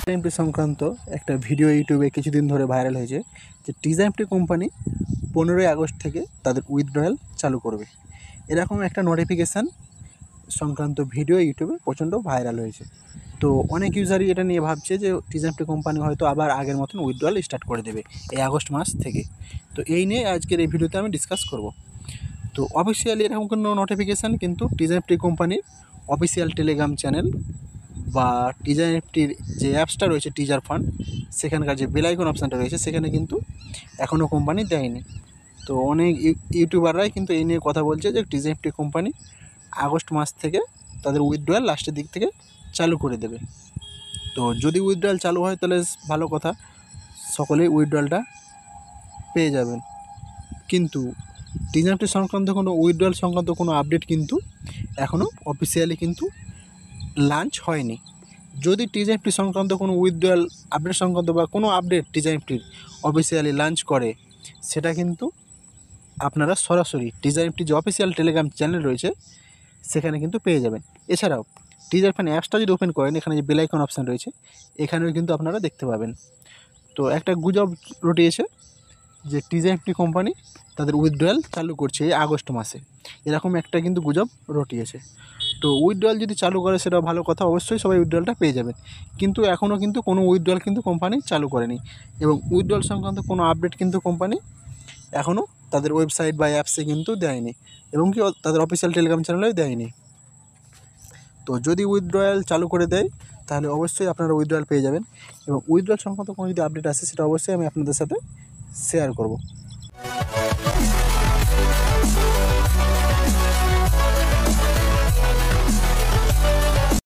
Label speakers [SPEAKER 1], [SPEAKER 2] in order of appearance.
[SPEAKER 1] টিজাইএমটি সংক্রান্ত একটা ভিডিও ইউটিউবে কিছুদিন ধরে ভাইরাল হয়েছে যে টিজাইএমটি কোম্পানি 15ই আগস্ট থেকে তাদের উইথড্রয়াল চালু করবে। এরকম একটা নোটিফিকেশান সংক্রান্ত ভিডিও ইউটিউবে প্রচণ্ড ভাইরাল হয়েছে। তো অনেক ইউজারই এটা নিয়ে ভাবছে যে টিজাইএমটি কোম্পানি হয়তো আবার আগের মতন উইথড্রয়াল স্টার্ট করে দেবে এই আগস্ট মাস থেকে। তো এই নিয়ে আজকের এই ভিডিওতে আমি ডিসকাস করব। তো অফিসিয়ালি এরকম কোনো নোটিফিকেশান কিন্তু টিজাইএমটি কোম্পানির অফিসিয়াল টেলিগ্রাম চ্যানেল বা টিজাইএমটির যে অ্যাপসটা রয়েছে টিজার ফান্ড, সেখানকার যে বেল আইকন অপশানটা রয়েছে সেখানে কিন্তু এখনও কোম্পানি দেয়নি। তো অনেক ইউটিউবাররাই কিন্তু এই নিয়ে কথা বলছে যে টিজাইএমটি কোম্পানি আগস্ট মাস থেকে তাদের উইথড্রয়াল লাস্টের দিক থেকে চালু করে দেবে। তো যদি উইথড্রয়াল চালু হয় তাহলে ভালো কথা, সকলেই উইথড্রয়ালটা পেয়ে যাবেন। কিন্তু টিজাইএমটি সংক্রান্ত কোনো উইথড্রয়াল সংক্রান্ত কোনো আপডেট কিন্তু এখনও অফিসিয়ালি কিন্তু লঞ্চ হয়নি। যদি টিজাইএমটি সংক্রান্ত কোনো উইথড্রয়াল আপডেট সংক্রান্ত বা কোনো আপডেট টিজাইএমটির অফিসিয়ালি লঞ্চ করে, সেটা কিন্তু আপনারা সরাসরি টিজাইএমটি যে অফিসিয়াল টেলিগ্রাম চ্যানেল রয়েছে সেখানে কিন্তু পেয়ে যাবেন। এছাড়াও টিজার ফান অ্যাপসটা যদি ওপেন করেন, এখানে যে বেল আইকন অপশান রয়েছে এখানেও কিন্তু আপনারা দেখতে পাবেন। তো একটা গুজব রটিয়েছে যে টিজাইএমটি কোম্পানি তাদের উইথড্রয়াল চালু করছে এই আগস্ট মাসে, এরকম একটা কিন্তু গুজব রটিয়েছে। তো উইথড্রয়াল যদি চালু করে সেটা ভালো কথা, অবশ্যই সবাই উইথড্রয়ালটা পেয়ে যাবেন। কিন্তু এখনও কিন্তু কোনো উইথড্রয়াল কিন্তু কোম্পানি চালু করেনি এবং উইথড্রয়াল সংক্রান্ত কোনো আপডেট কিন্তু কোম্পানি এখনও তাদের ওয়েবসাইট বা অ্যাপসে কিন্তু দেয়নি এবং কি তাদের অফিসিয়াল টেলিগ্রাম চ্যানেলেও দেয়নি। তো যদি উইথড্রয়াল চালু করে দেয় তাহলে অবশ্যই আপনারা উইথড্রয়াল পেয়ে যাবেন এবং উইথড্রয়াল সংক্রান্ত কোনো যদি আপডেট আসে সেটা অবশ্যই আমি আপনাদের সাথে শেয়ার করব।